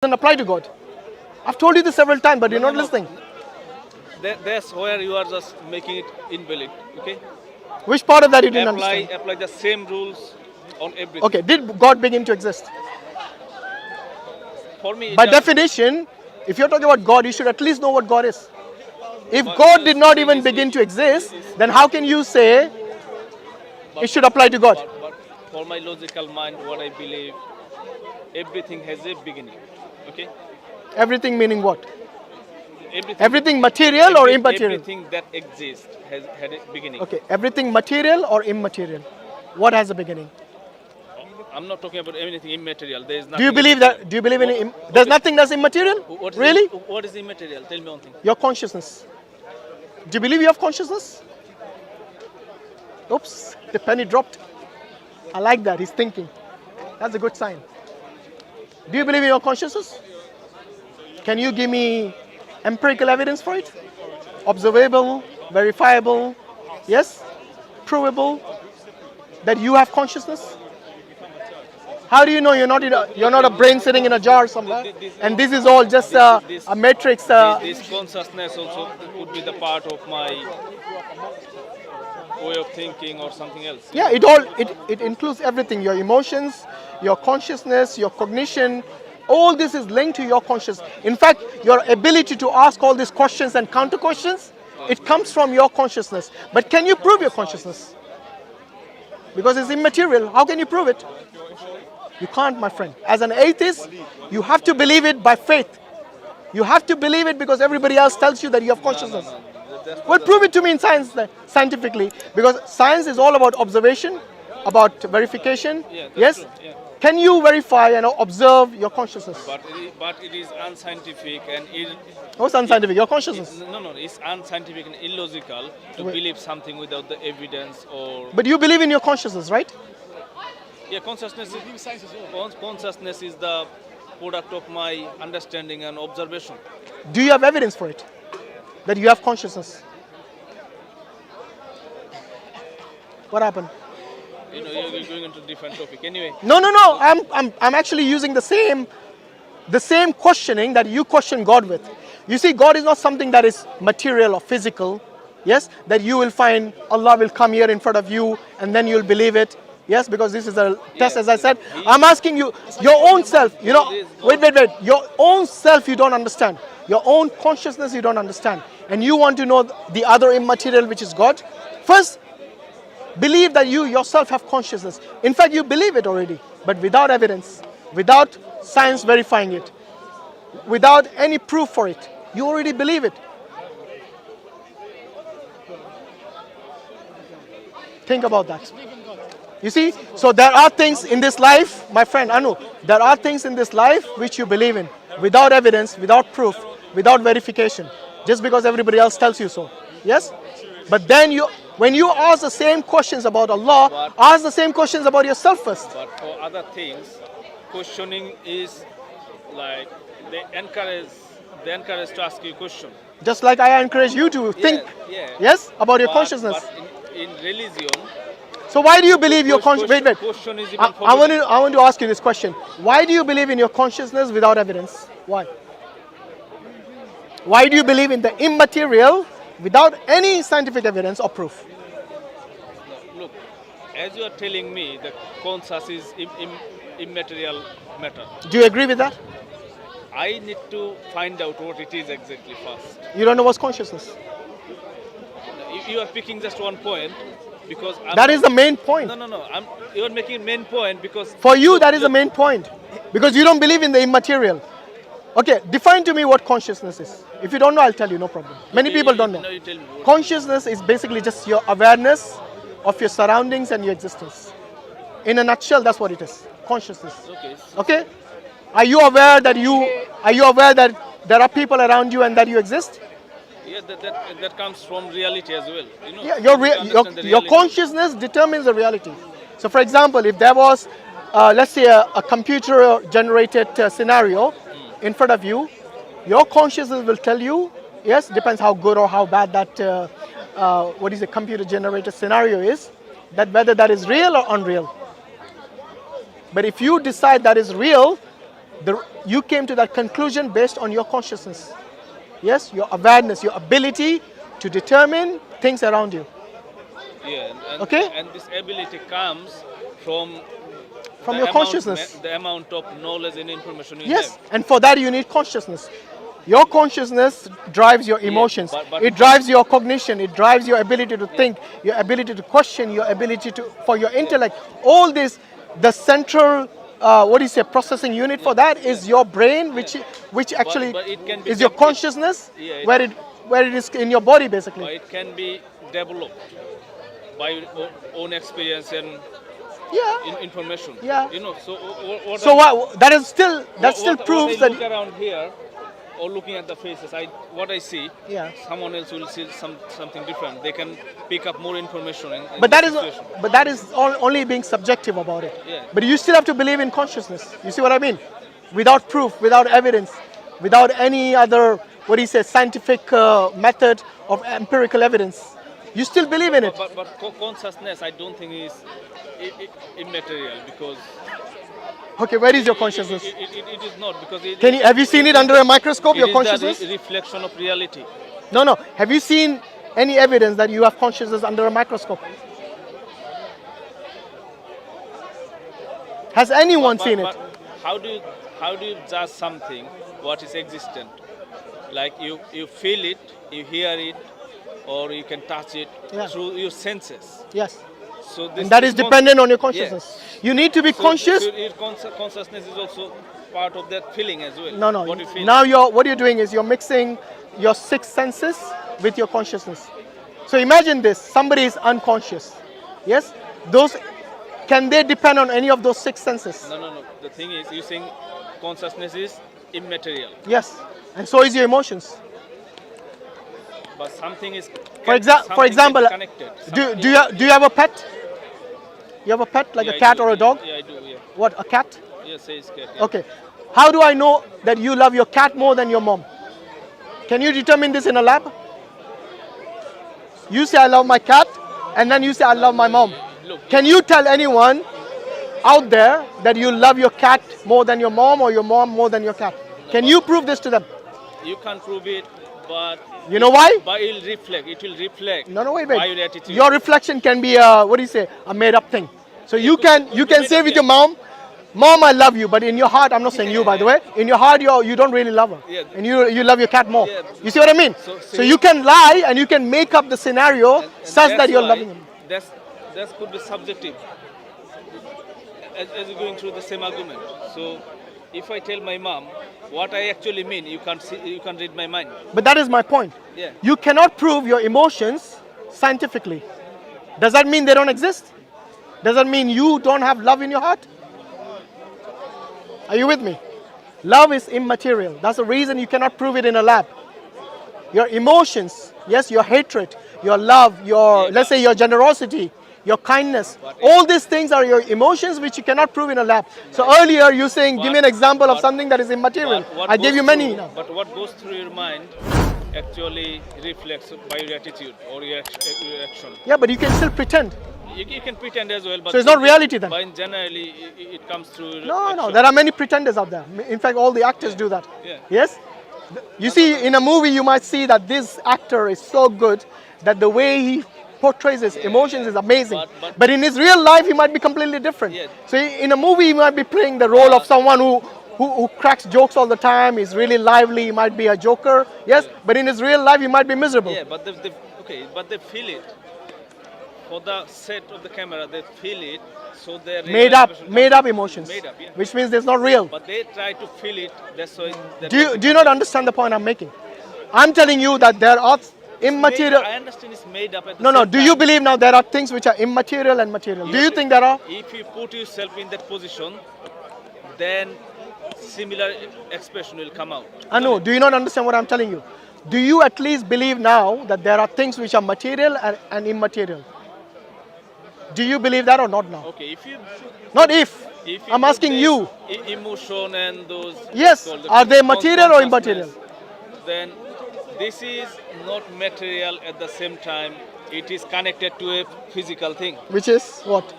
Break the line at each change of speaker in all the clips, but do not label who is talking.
doesn't apply to God. I've told you this several times, but you're not listening.
That's where you are just making it invalid. Okay.
Which part of that you didn't understand?
Apply the same rules on everything.
Okay, did God begin to exist?
For me,
By definition, if you're talking about God, you should at least know what God is. If God did not even begin to exist, then how can you say it should apply to God?
But for my logical mind, what I believe, everything has a beginning. Okay.
Everything meaning what? Everything material or immaterial?
Everything that exists has had a beginning.
Okay, everything material or immaterial? What has a beginning?
I'm not talking about anything immaterial. There is nothing.
Do you believe that? Do you believe in? There's nothing that's immaterial? Really?
What is immaterial? Tell me one thing.
Your consciousness. Do you believe you have consciousness? Oops, the penny dropped. I like that. He's thinking. That's a good sign. Do you believe in your consciousness? Can you give me empirical evidence for it? Observable, verifiable, yes? Provable that you have consciousness? How do you know you're not a brain sitting in a jar somewhere? And this is all just a matrix.
This consciousness also could be the part of my way of thinking or something else.
Yeah, it includes everything. Your emotions, your consciousness, your cognition. All this is linked to your consciousness. In fact, your ability to ask all these questions and counter questions, it comes from your consciousness. But can you prove your consciousness? Because it's immaterial. How can you prove it? You can't, my friend. As an atheist, you have to believe it by faith. You have to believe it because everybody else tells you that you have consciousness. Well, prove it to me in science, scientifically. Because science is all about observation, about verification. Yes?
Yeah.
Can you verify and observe your consciousness?
But it is unscientific and
What's unscientific? Your consciousness.
No, it's unscientific and illogical to believe something without the evidence or.
But you believe in your consciousness, right?
Yeah, consciousness is the product of my understanding and observation.
Do you have evidence for it? That you have consciousness? What happened?
You know, you're going into a different topic. Anyway.
No. I'm actually using the same questioning that you question God with. You see, God is not something that is material or physical. Yes, that you will find Allah will come here in front of you and then you'll believe it. Yes, because this is a test, as I said. I'm asking you, your own self, wait. Your own self you don't understand. Your own consciousness you don't understand. And you want to know the other immaterial, which is God. First, believe that you yourself have consciousness. In fact, you believe it already, but without evidence, without science verifying it, without any proof for it. You already believe it. Think about that. You see, so there are things in this life, my friend Anu, there are things in this life which you believe in without evidence, without proof, without verification, just because everybody else tells you so. Yes? But then when you ask the same questions about Allah, ask the same questions about yourself first.
But for other things, questioning is like they encourage to ask you a question.
Just like I encourage you to think, yes, about your consciousness.
But in religion.
So why do you believe your consciousness? Wait.
Question is
I want to ask you this question. Why do you believe in your consciousness without evidence? Why? Why do you believe in the immaterial without any scientific evidence or proof?
Look, as you are telling me, the conscious is immaterial matter.
Do you agree with that?
I need to find out what it is exactly first.
You don't know what's consciousness?
You are picking just one point. Because
that is the main point.
No. You are making a main point because
for you that is the main point, because you don't believe in the immaterial. Okay, define to me what consciousness is. If you don't know, I'll tell you. No problem. Many people don't know.
You tell me
consciousness is basically just your awareness of your surroundings and your existence. In a nutshell, that's what it is. Consciousness. Okay. Are you aware that there are people around you and that you exist?
Yeah, that comes from reality as well.
Your consciousness determines the reality. So, for example, if there was, let's say, a computer-generated scenario in front of you, your consciousness will tell you. Yes, depends how good or how bad that computer-generated scenario is. That whether that is real or unreal. But if you decide that is real, You came to that conclusion based on your consciousness. Yes, your awareness, your ability to determine things around you.
Yeah, and,
Okay?
and this ability comes from the
Your consciousness.
The amount of knowledge and information you
Yes,
have.
and for that you need consciousness. Your consciousness drives your emotions.
but-
It drives your cognition. It drives your ability to think, your ability to question, your ability for your intellect. All this, the central, processing unit for that is your brain, which actually
but it can be
is your
developed.
consciousness,
Yeah,
where it is in your body
But
basically.
it can be developed by your own experience and
Yeah.
information.
Yeah.
You know, so what
So that still
what
proves
I
that.
look around here or looking at the faces, what I see,
Yeah.
someone else will see something different. They can pick up more information.
But that is only being subjective about it.
Yeah.
But you still have to believe in consciousness. You see what I mean? Without proof, without evidence, without any other scientific method of empirical evidence, you still believe in it.
But consciousness, I don't think is immaterial because
Okay, where is your consciousness?
it is not because it,
Have you seen it under a microscope?
it
Your
is
consciousness?
the reflection of reality.
No. Have you seen any evidence that you have consciousness under a microscope? Has anyone seen it?
But how do you judge something what is existent? Like you feel it, you hear it, or you can touch it through your senses.
Yes.
So this
And that is dependent on your consciousness. You need to be conscious.
So your consciousness is also part of that feeling as well.
No.
What you feel.
Now what you're doing is you're mixing your six senses with your consciousness. So imagine this: somebody is unconscious. Yes, can they depend on any of those six senses?
No. The thing is, you're saying consciousness is immaterial,
Yes, and so is your emotions.
but something is.
For example,
connected.
do you have a pet? You have a pet like
Yeah,
a
I
cat
do,
or a dog?
Yeah, I do. Yeah.
What, a cat?
Yes, says cat. Yeah.
Okay. How do I know that you love your cat more than your mom? Can you determine this in a lab? You say I love my cat, and then you say I love my mom.
Look,
Can you tell anyone out there that you love your cat more than your mom or your mom more than your cat? Can you prove this to them?
you can't prove it, but
You know why?
but it will reflect. It will reflect.
No, wait.
By your attitude.
Your reflection can be a made up thing. So you can say with your mom, Mom, I love you, but in your heart, I'm not saying you, by the way. In your heart, you don't really love her,
Yeah.
and you love your cat more.
Yeah.
You see what I mean? So you can lie and you can make up the scenario
And
such
that's
that you're
why
loving him.
That could be subjective. As you're going through the same argument. So, if I tell my mom what I actually mean, you can't read my mind.
But that is my point.
Yeah.
You cannot prove your emotions scientifically. Does that mean they don't exist? Does that mean you don't have love in your heart? Are you with me? Love is immaterial. That's the reason you cannot prove it in a lab. Your emotions, yes, your hatred, your love, let's say your generosity, your kindness, all these things are your emotions which you cannot prove in a lab. So earlier you saying, give me an example of something that is immaterial.
What
I gave
goes
you many
through-
now.
But what goes through your mind actually reflects by your attitude or your action.
Yeah, but you can still pretend.
You can pretend as well, but
So it's not reality then?
But generally, it comes through.
No,
action.
there are many pretenders out there. In fact, all the actors do that.
Yeah.
Yes? You see, in a movie, you might see that this actor is so good that the way he portrays his emotions is amazing. But in his real life, he might be completely different.
Yeah.
So in a movie, he might be playing the role of someone who cracks jokes all the time, is really lively, he might be a joker. Yes? But in his real life, he might be miserable.
Yeah, but they feel it. For the set of the camera, they feel it, so they
Made up emotions.
Made up, yeah.
Which means it's not real.
But they try to feel it. That's why.
Do you not understand the point I'm making? I'm telling you that there are immaterial.
I understand it's made up. At the
No.
same
Do you
time.
believe now there are things which are immaterial and material? Do you think there are?
If you put yourself in that position, then similar expression will come out.
I know. Do you not understand what I'm telling you? Do you at least believe now that there are things which are material and immaterial? Do you believe that or not now?
Okay, if you
Not if.
you
I'm
put
asking
this
you.
Emotion and those.
Yes.
called the
Are they material or immaterial?
consciousness, Then this is not material at the same time. It is connected to a physical thing.
Which is what?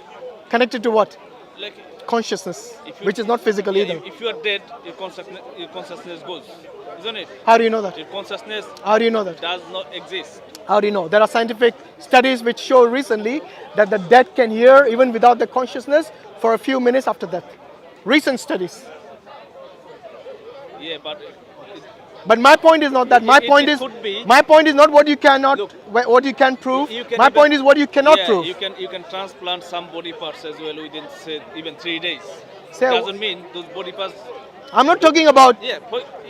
Connected to what?
Like
consciousness,
If you-
which is not physical
Yeah,
either.
if you are dead, your consciousness goes, isn't it?
How do you know that?
Your consciousness
How do you know that?
does not exist.
How do you know? There are scientific studies which show recently that the dead can hear even without the consciousness for a few minutes after death. Recent studies.
Yeah, but
But my point is not that. My
It-
point
it
is
could be.
my point is not what you cannot,
Look,
what you can prove.
you can
My
even-
point is what you cannot
yeah,
prove.
you can transplant some body parts as well within say even 3 days.
Say-
Doesn't mean those body parts.
I'm not talking about.
Yeah.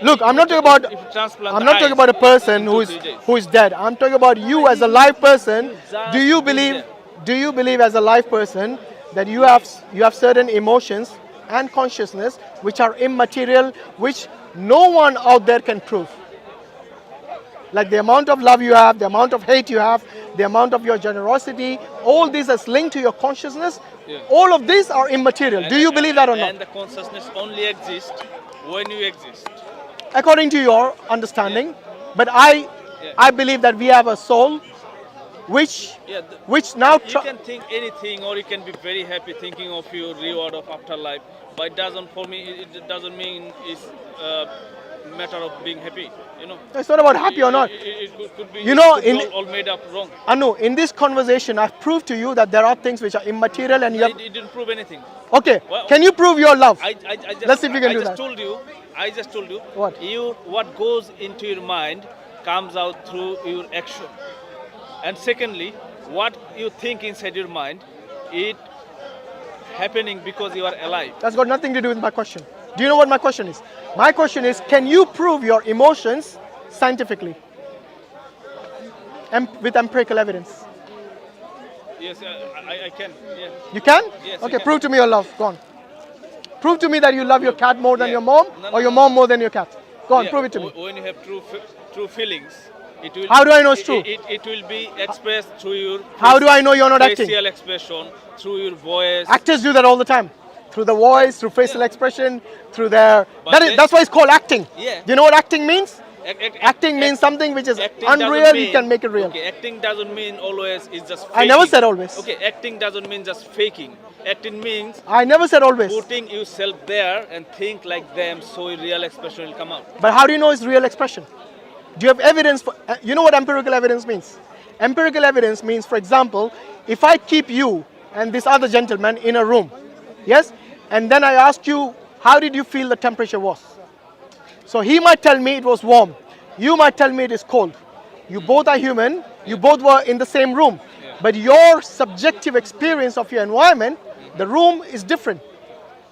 Look, I'm not talking about.
If you transplant
I'm
the
not talking
eyes
about a person
in
who
2-3 days.
is dead. I'm talking about you as a live person.
Just
Do you
be
believe?
there.
Do you believe as a live person that you have certain emotions and consciousness which are immaterial, which no one out there can prove? Like the amount of love you have, the amount of hate you have, the amount of your generosity, all this is linked to your consciousness.
Yeah.
All of these are immaterial. Do you believe that or not?
And the consciousness only exists when you exist.
According to your understanding, but I believe that we have a soul which
Yeah.
now
You can think anything, or you can be very happy thinking of your reward of afterlife. But it doesn't, for me, it doesn't mean it's a matter of being happy. You know.
it's not about happy or not.
It could be.
You know,
it could be
in-
all made up wrong.
Anu, in this conversation, I've proved to you that there are things which are immaterial and you have.
It didn't prove anything.
Okay,
Well-
can you prove your love?
I just,
Let's see if we can do that.
I just told you.
What?
What goes into your mind comes out through your action. And secondly, what you think inside your mind, it happening because you are alive.
That's got nothing to do with my question. Do you know what my question is? My question is, can you prove your emotions scientifically? With empirical evidence.
Yes, I can. Yeah.
You can?
Yes, I
Okay,
can.
prove to me your love. Go on. Prove to me that you love your cat more than
Yeah.
your mom,
No,
or
no,
your
no.
mom more than your cat. Go on,
Yeah,
prove it to me.
When you have true feelings, it will.
How do I know it's true?
It will be expressed through your.
How do I know you're not acting?
Facial expression, through your voice.
Actors do that all the time. Through the voice, through facial expression, through their.
But
That's why it's called acting.
Yeah.
Do you know what acting means?
Acting
Acting means something which is
acting doesn't
unreal, you
mean-
can make it real.
Okay, acting doesn't mean always is just faking.
I never said always.
Okay, acting doesn't mean just faking. Acting means
I never said always.
putting yourself there and think like them so a real expression will come out.
But how do you know it's real expression? Do you have evidence for, you know what empirical evidence means? Empirical evidence means, for example, if I keep you and this other gentleman in a room, yes, and then I ask you, how did you feel the temperature was? So he might tell me it was warm. You might tell me it is cold. You both are human. You both were in the same room. But your subjective experience of your environment, the room is different.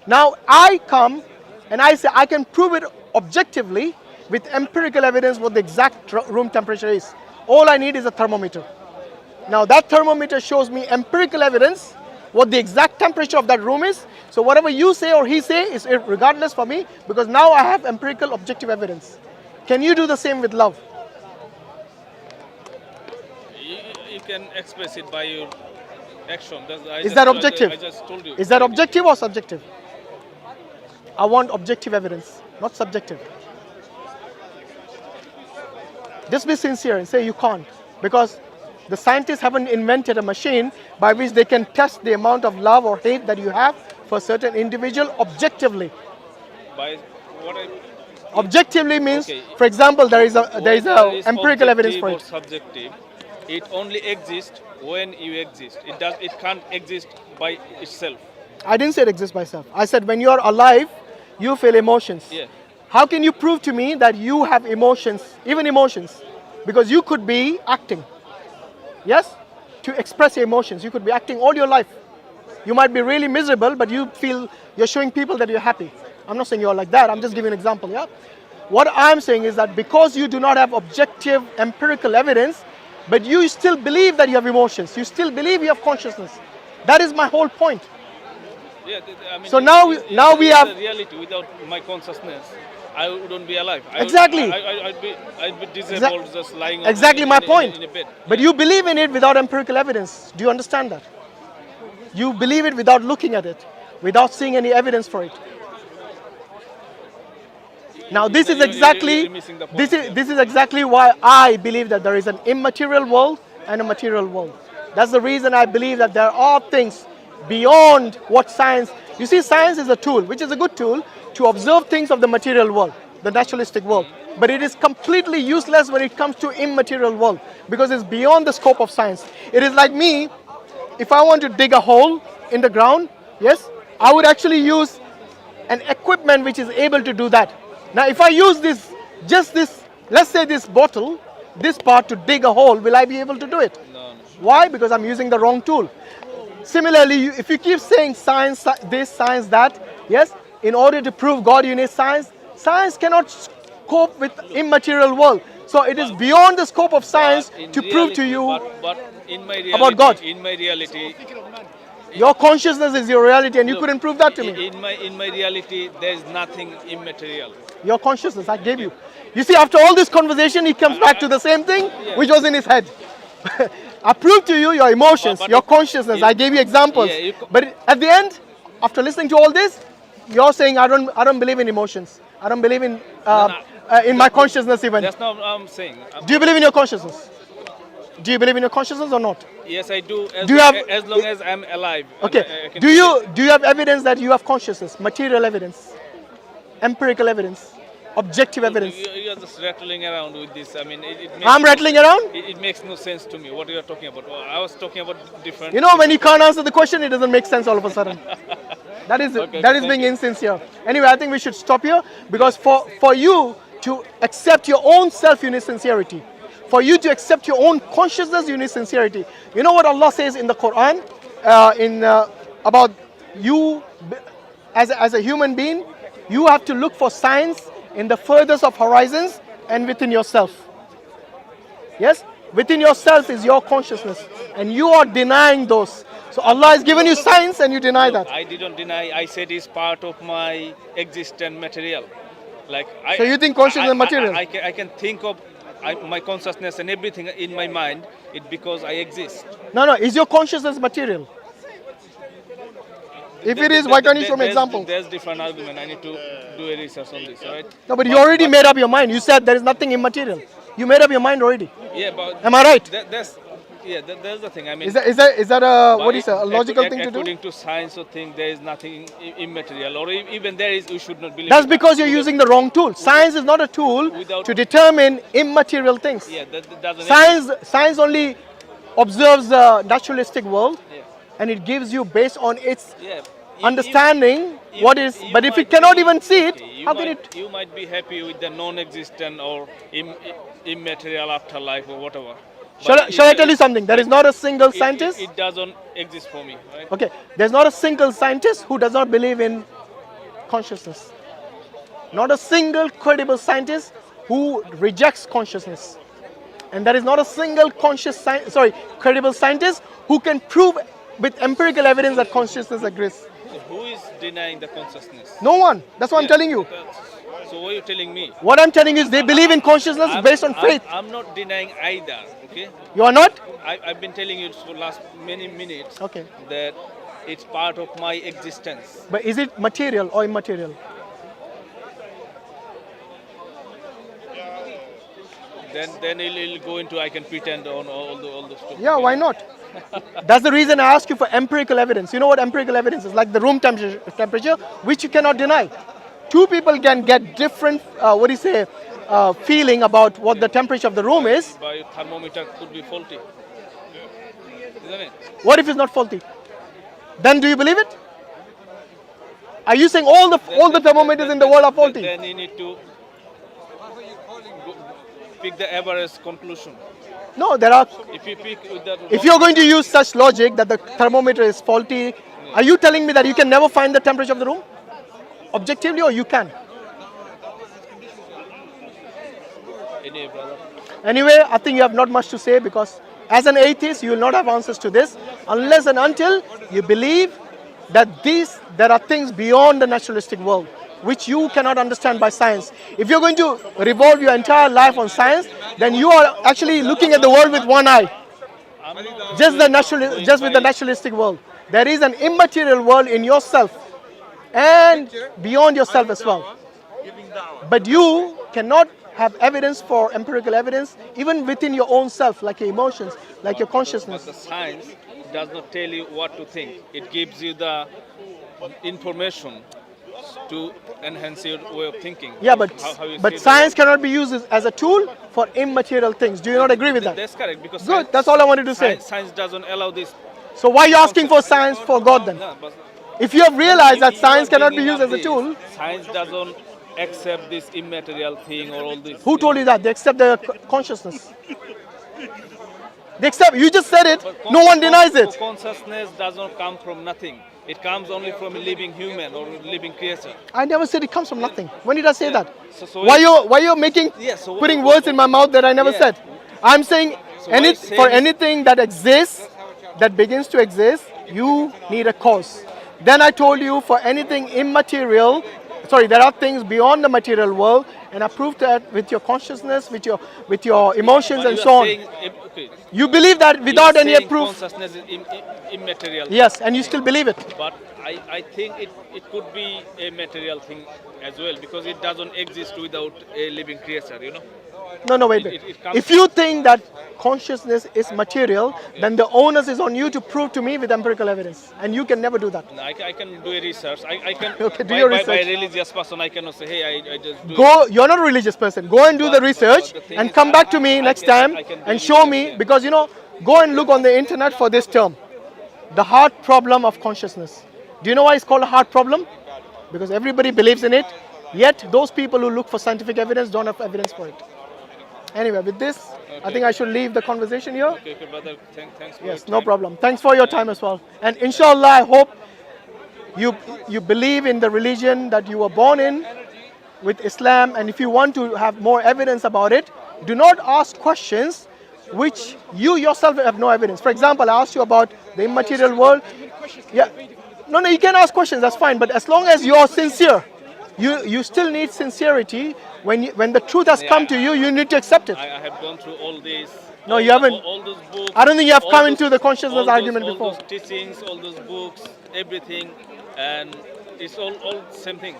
Now I come and I say I can prove it objectively with empirical evidence what the exact room temperature is. All I need is a thermometer. Now that thermometer shows me empirical evidence what the exact temperature of that room is. So whatever you say or he say is regardless for me, because now I have empirical objective evidence. Can you do the same with love?
You can express it by your action.
Is that objective?
I just told you.
Is that objective or subjective? I want objective evidence, not subjective. Just be sincere and say you can't, because the scientists haven't invented a machine by which they can test the amount of love or hate that you have for a certain individual objectively.
By what I
Objectively means,
Okay.
for example, there is
whether it's
empirical evidence for
objective
it.
or subjective, it only exists when you exist. It can't exist by itself.
I didn't say it exists by itself. I said when you are alive, you feel emotions.
Yeah.
How can you prove to me that you have emotions, even emotions? Because you could be acting. Yes? To express your emotions. You could be acting all your life. You might be really miserable, but you feel you're showing people that you're happy. I'm not saying you're like that. I'm just giving an example. Yeah. What I'm saying is that because you do not have objective empirical evidence, but you still believe that you have emotions, you still believe you have consciousness. That is my whole point.
Yeah. I mean,
So now we
it's
have-
a reality. Without my consciousness, I wouldn't be alive.
Exactly.
I'd be disabled, just lying.
Exactly my point.
In a bed.
But you believe in it without empirical evidence. Do you understand that? You believe it without looking at it, without seeing any evidence for it. Now this is
You're
exactly
missing the point,
this is exactly why I believe that there is an immaterial world and a material world. That's the reason I believe that there are things beyond what science. You see, science is a tool, which is a good tool to observe things of the material world, the naturalistic world. But it is completely useless when it comes to immaterial world because it's beyond the scope of science. It is like me, if I want to dig a hole in the ground, yes, I would actually use an equipment which is able to do that. Now, if I use this, just this, let's say this bottle, this part to dig a hole, will I be able to do it?
No.
Why? Because I'm using the wrong tool. Similarly, if you keep saying science this, science that, yes, in order to prove God, you need science. Science cannot cope with immaterial world. So it is beyond the scope of science to prove to you
but in my reality,
about God.
In my reality,
Your consciousness is your reality, and you couldn't prove that to me.
In my reality, there is nothing immaterial.
Your consciousness, I gave you. You see, after all this conversation, he comes back to the same thing which was in his head. I proved to you your emotions, your consciousness. I gave you examples. But at the end, after listening to all this, you're saying, I don't believe in emotions. I don't believe in my consciousness even.
That's not what I'm saying.
Do you believe in your consciousness? Do you believe in your consciousness or not?
Yes, I do.
As
long as I'm alive.
Okay. Do you have evidence that you have consciousness? Material evidence, empirical evidence, objective evidence.
You're just rattling around with this. I mean,
I'm rattling around?
It makes no sense to me what you're talking about. I was talking about different.
You know, when you can't answer the question, it doesn't make sense all of a sudden. That is being insincere. Anyway, I think we should stop here because for you to accept your own self, you need sincerity. For you to accept your own consciousness, you need sincerity. You know what Allah says in the Quran about you as a human being? You have to look for signs in the furthest of horizons and within yourself. Yes? Within yourself is your consciousness, and you are denying those. So Allah has given you signs and you deny that.
I didn't deny. I said it's part of my existent material.
So you think consciousness is material?
I can think of my consciousness and everything in my mind. It's because I exist.
No. Is your consciousness material? If it is, why can't you show me examples?
There's different argument. I need to do a research on this, right?
No, but you already made up your mind. You said there is nothing immaterial. You made up your mind already.
Yeah, but
am I right?
That's the thing. I mean,
is that a logical thing to do?
According to science, or thing, there is nothing immaterial, or even there is, you should not believe.
That's because you're using the wrong tool. Science is not a tool to determine immaterial things.
Yeah, that doesn't.
Science only observes the naturalistic world, and it gives you based on its understanding what is. But if it cannot even see it, how can it?
You might be happy with the non-existent or immaterial afterlife or whatever.
Shall I tell you something? There is not a single scientist.
It doesn't exist for me. Right?
Okay, there's not a single scientist who does not believe in consciousness. Not a single credible scientist who rejects consciousness. And there is not a single credible scientist who can prove with empirical evidence that consciousness exists.
So who is denying the consciousness?
No one. That's what I'm telling you.
So what are you telling me?
What I'm telling you is they believe in consciousness based on faith.
I'm not denying either. Okay.
You are not?
I've been telling you for the last many minutes that it's part of my existence.
But is it material or immaterial?
Then it'll go into I can pretend on all the stuff.
Yeah, why not? That's the reason I ask you for empirical evidence. You know what empirical evidence is? Like the room temperature, which you cannot deny. Two people can get different, feeling about what the temperature of the room is.
But your thermometer could be faulty, isn't it?
What if it's not faulty? Then do you believe it? Are you saying all the thermometers in the world are faulty?
Then you need to pick the average conclusion.
No, there are. If you're going to use such logic that the thermometer is faulty, are you telling me that you can never find the temperature of the room? Objectively, or you can? Anyway, I think you have not much to say because as an atheist, you will not have answers to this unless and until you believe that there are things beyond the naturalistic world which you cannot understand by science. If you're going to revolve your entire life on science, then you are actually looking at the world with one eye. Just with the naturalistic world. There is an immaterial world in yourself and beyond yourself as well. But you cannot have evidence for empirical evidence even within your own self, like your emotions, like your consciousness.
But the science does not tell you what to think. It gives you the information to enhance your way of thinking.
Yeah, but
How you
but
see the
science
world.
cannot be used as a tool for immaterial things. Do you not agree with that?
That's correct, because
Good. That's all I wanted to say.
Science doesn't allow this.
So why are you asking for science for God then?
No, but
If you have realized that
you
science
are
cannot be
bringing
used
up
as a
this.
tool,
Science doesn't accept this immaterial thing or all this.
who told you that? They accept the consciousness. They accept. You just said it. No one denies it.
Consciousness doesn't come from nothing. It comes only from a living human or a living creature.
I never said it comes from nothing. When did I say that?
So
Why you making
Yeah, so
putting words in my mouth that I never
Yeah.
said? I'm saying
So what he's saying
for
is-
anything that exists, that begins to exist, you need a cause. Then I told you for anything immaterial, there are things beyond the material world, and I proved that with your consciousness, with your emotions
But
and
you
so
are
on.
saying, okay,
You believe that without
you are
any
saying
proof.
consciousness is immaterial.
Yes, and you still believe it.
But I think it could be a material thing as well, because it doesn't exist without a living creature, you know.
No, wait.
It comes-
If you think that consciousness is material, then the onus is on you to prove to me with empirical evidence, and you can never do that.
No, I can do a research. I can
Okay, do
by,
your
by
research.
a religious person. I cannot say, hey, I just do.
Go. You're not a religious person. Go and do the
But
research
the thing
and
is,
come back to me next time
I can do
and show
research,
me,
yeah.
because go and look on the internet for this term, the heart problem of consciousnness. Do you know why it's called a heart problem? Because everybody believes in it, yet those people who look for scientific evidence don't have evidence for it. Anyway, with this, I think I should leave the conversation here.
Okay, brother. Thanks for
Yes,
your
no
time.
problem. Thanks for your time as well. And inshallah, I hope you believe in the religion that you were born in, with Islam, and if you want to have more evidence about it, do not ask questions which you yourself have no evidence. For example, I asked you about the immaterial world. Yeah. No, you can ask questions, that's fine, but as long as you're sincere, you still need sincerity. When the truth has come to you, you need to accept it.
I have gone through all these.
No,
all
you haven't.
All those books.
I don't think you have
all
come
those-
into the consciousness
all those-
argument
all
before.
those teachings, all those books, everything, and it's all same thing.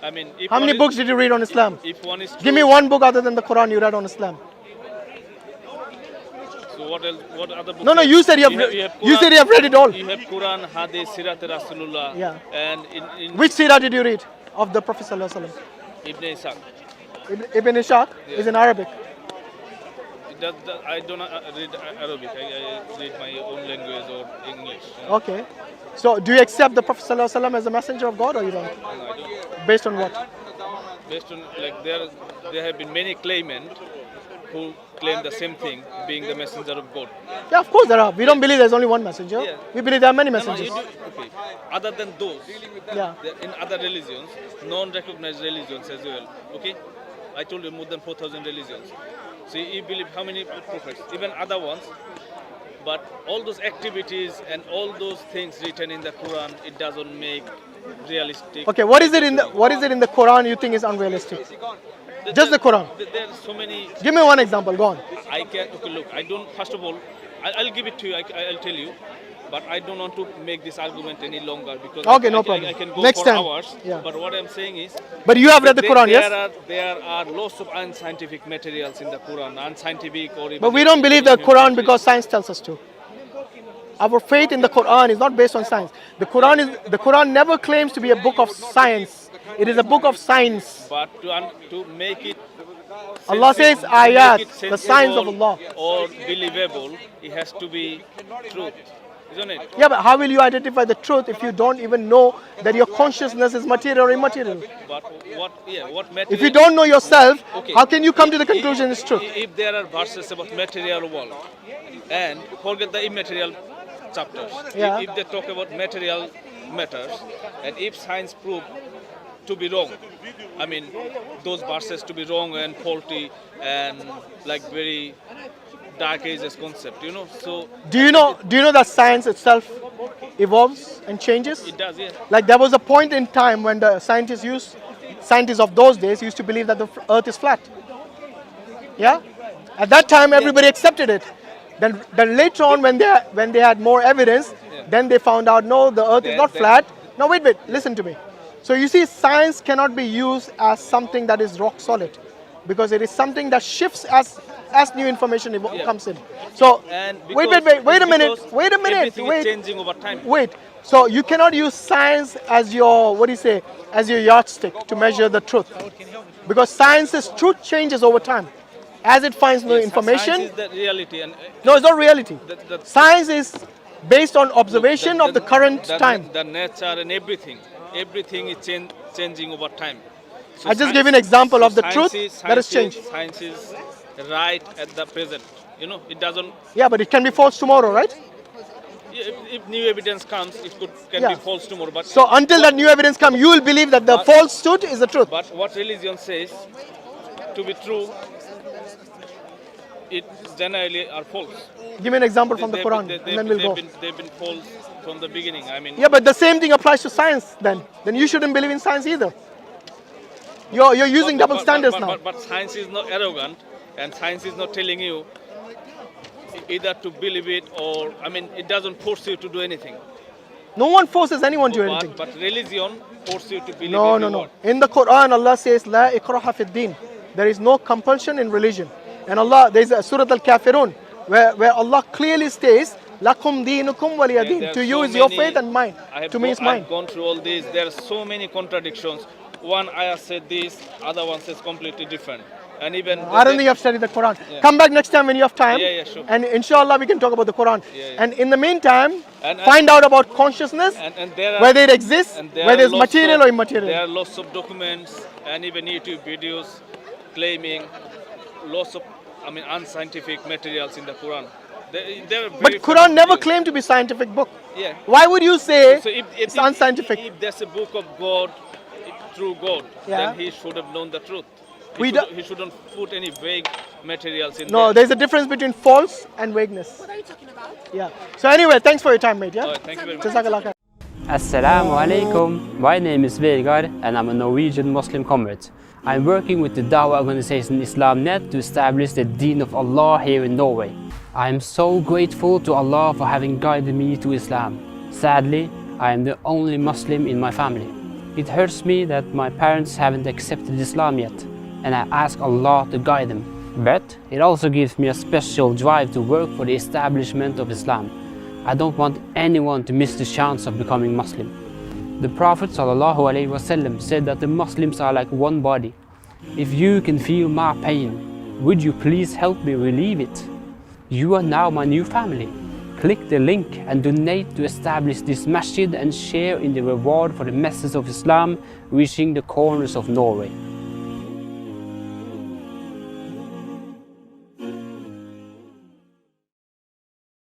I mean, if
How
one
many
is-
books did you read on Islam?
If one is
Give me
true,
one book other than the Quran you read on Islam.
So what else? What other books?
No, you said you have read it all.
You have Quran, Hadith, Sirat Rasulullah,
Yeah.
and in
Which seerah did you read of the Prophet Sallallahu Alaihi Wasallam?
Ibn Ishaq.
Ibn Ishaq is in Arabic.
I don't read Arabic. I read my own language or English. You know?
Okay. So do you accept the Prophet Sallallahu Alaihi Wasallam as a messenger of God, or you don't?
No, I don't.
Based on what?
Based on there have been many claimants who claim the same thing, being the messenger of God.
Yeah, of course there are. We don't believe there's only one messenger.
Yeah.
We believe there are many
No,
messengers.
okay. Other than those,
Yeah.
in other religions, non-recognized religions as well. Okay, I told you more than 4,000 religions. So you believe how many prophets? Even other ones. But all those activities and all those things written in the Quran, it doesn't make realistic.
Okay, what is it in the Quran you think is unrealistic? Just the Quran.
There are so many.
Give me one example. Go on.
I can okay. Look, I don't. First of all, I'll give it to you. I'll tell you, but I don't want to make this argument any longer because
Okay, no problem.
I can go
Next
for
time.
hours.
Yeah.
But what I'm saying is,
But you have read the Quran, yes?
There are lots of unscientific materials in the Quran, unscientific or.
But we don't believe the Quran because science tells us to. Our faith in the Quran is not based on science. The Quran never claims to be a book of science. It is a book of science.
But to make it.
Allah says
to
ayat,
make it
the signs of
sensible
Allah.
Or believable, it has to be truth, isn't it?
Yeah, but how will you identify the truth if you don't even know that your consciousness is material or immaterial?
But what material?
If you don't know yourself,
Okay.
how can you come to the conclusion it's truth?
If there are verses about material world, and forget the immaterial chapters.
Yeah.
If they talk about material matters, and if science prove to be wrong, I mean those verses to be wrong and faulty and like very dark ages concept, you know. So
Do you know that science itself evolves and changes?
it does, yeah.
Like there was a point in time when the scientists of those days used to believe that the earth is flat. Yeah? At that time everybody accepted it. Then later on when they had more evidence, then they found out no, the earth is not flat. No, wait, listen to me. So you see, science cannot be used as something that is rock solid, because it is something that shifts as new information comes in. So
And
wait a minute.
everything is changing over time.
Wait. So you cannot use science as your, what do you say, as your yardstick to measure the truth. Because science's truth changes over time. As it finds new information.
Science is the reality. And
No, it's not reality.
the
Science is based on observation of the current time.
The nature and everything. Everything is changing over time. So
I just gave you an example of the truth that has changed.
Science is right at the present. You know, it doesn't.
Yeah, but it can be false tomorrow, right?
If new evidence comes, it can
Yeah.
be false tomorrow. But
So until that new evidence comes, you will believe that the false truth is the truth.
But what religion says to be true, it generally are false.
Give me an example from the
They've-
Quran,
they've-
and then we'll go.
They've been false from the beginning. I mean,
Yeah, but the same thing applies to science then. Then you shouldn't believe in science either. You're using double standards now.
But science is not arrogant, and science is not telling you either to believe it or, I mean, it doesn't force you to do anything.
No one forces anyone to do anything.
But religion forces you to believe
No,
in
no,
the
no.
word.
In the Quran, Allah says, "La ikraha fid din." There is no compulsion in religion. And Allah, there is a Surah Al-Kafirun, where Allah clearly states, "Lakum dinukum waliya din."
There
To
are
you
so
is your
many-
faith and mine. To me is mine.
I've gone through all this. There are so many contradictions. One ayah said this, other one says completely different. And even
I don't think you have studied the Quran. Come back next time when you have time.
Yeah, sure.
And inshallah we can talk about the Quran.
Yeah.
And in the meantime,
And-
find out about consciousness,
and there are,
whether it exists,
and there
whether
are
it's
lots
material
of-
or immaterial.
There are lots of documents and even YouTube videos claiming lots of, I mean, unscientific materials in the Quran. They're
But
very
Quran never
videos.
claimed to be scientific book.
Yeah.
Why would you say
So
it's unscientific?
If there's a book of God, true God,
Yeah.
then he should have known the truth. He shouldn't put any vague materials in
No,
there.
there's a difference between false and vagueness.
What are you talking about?
Yeah. So anyway, thanks for your time, mate. Yeah.
All right, thank you very much.
Jazak Allah Khair.
Assalamu alaikum. My name is Vegard and I'm a Norwegian Muslim convert. I'm working with the Dawah organization IslamNet to establish the Deen of Allah here in Norway. I am so grateful to Allah for having guided me to Islam. Sadly, I am the only Muslim in my family. It hurts me that my parents haven't accepted Islam yet, and I ask Allah to guide them. But it also gives me a special drive to work for the establishment of Islam. I don't want anyone to miss the chance of becoming Muslim. The Prophet ﷺ said that the Muslims are like one body. If you can feel my pain, would you please help me relieve it? You are now my new family. Click the link and donate to establish this masjid and share in the reward for the message of Islam reaching the corners of Norway.